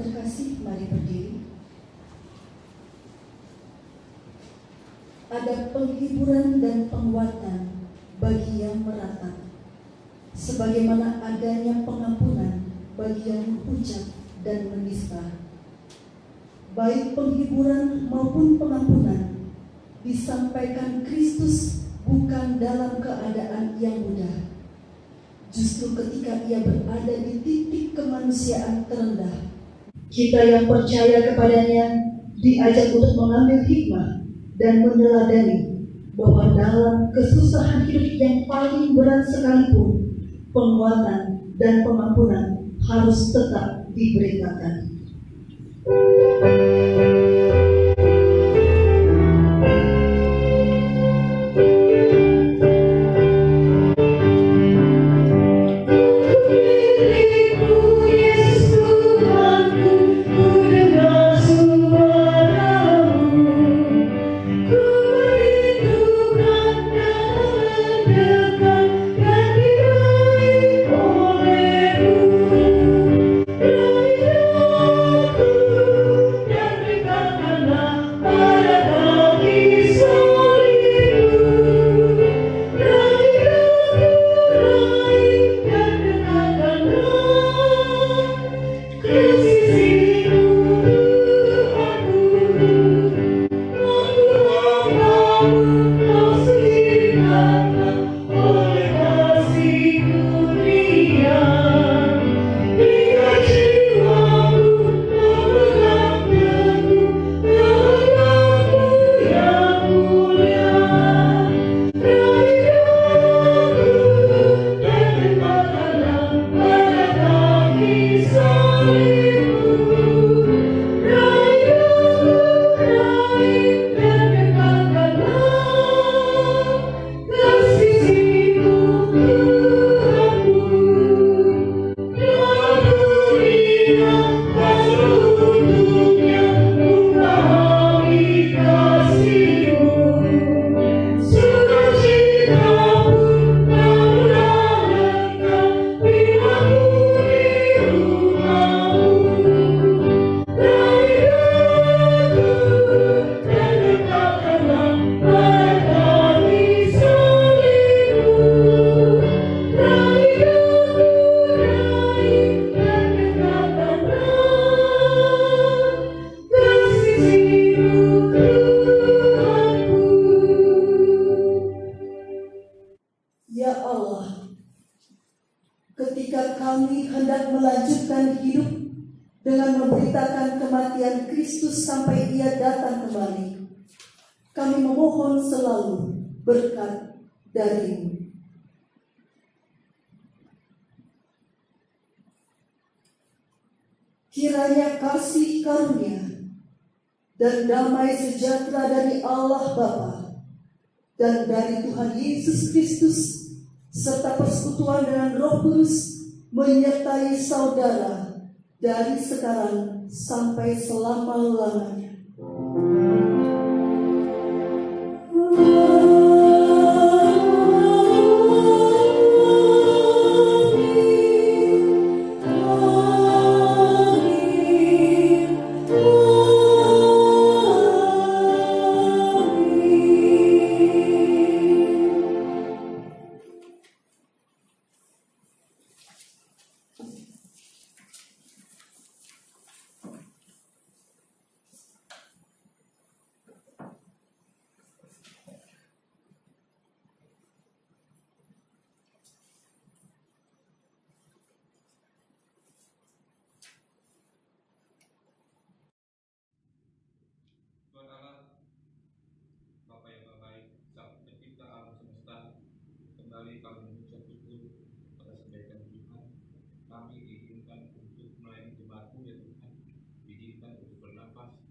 terkasih, mari berdiri. Ada penghiburan dan penguatan bagi yang meratap, sebagaimana adanya pengampunan bagi yang menghujat dan menista. Baik penghiburan maupun pengampunan disampaikan Kristus bukan dalam keadaan yang mudah. Justru ketika ia berada di titik kemanusiaan terendah, kita yang percaya kepadanya diajak untuk mengambil hikmah dan meneladani bahwa dalam kesusahan hidup yang paling berat sekalipun, penguatan dan pengampunan harus tetap diberitakan. Ketika kami hendak melanjutkan hidup dengan memberitakan kematian Kristus sampai Ia datang kembali, kami memohon selalu berkat dari-Mu. Kiranya kasih karunia dan damai sejahtera dari Allah Bapa dan dari Tuhan Yesus Kristus serta persekutuan dengan Roh Kudus menyertai saudara dari sekarang sampai selama-lamanya. Tuhan Allah, Bapa yang terbaik, Sang Pencipta alam semesta, kembali kami mengucap syukur atas kebaikan Tuhan. Kami diizinkan untuk melayani jemaat-Mu ya Tuhan, diizinkan untuk bernafas,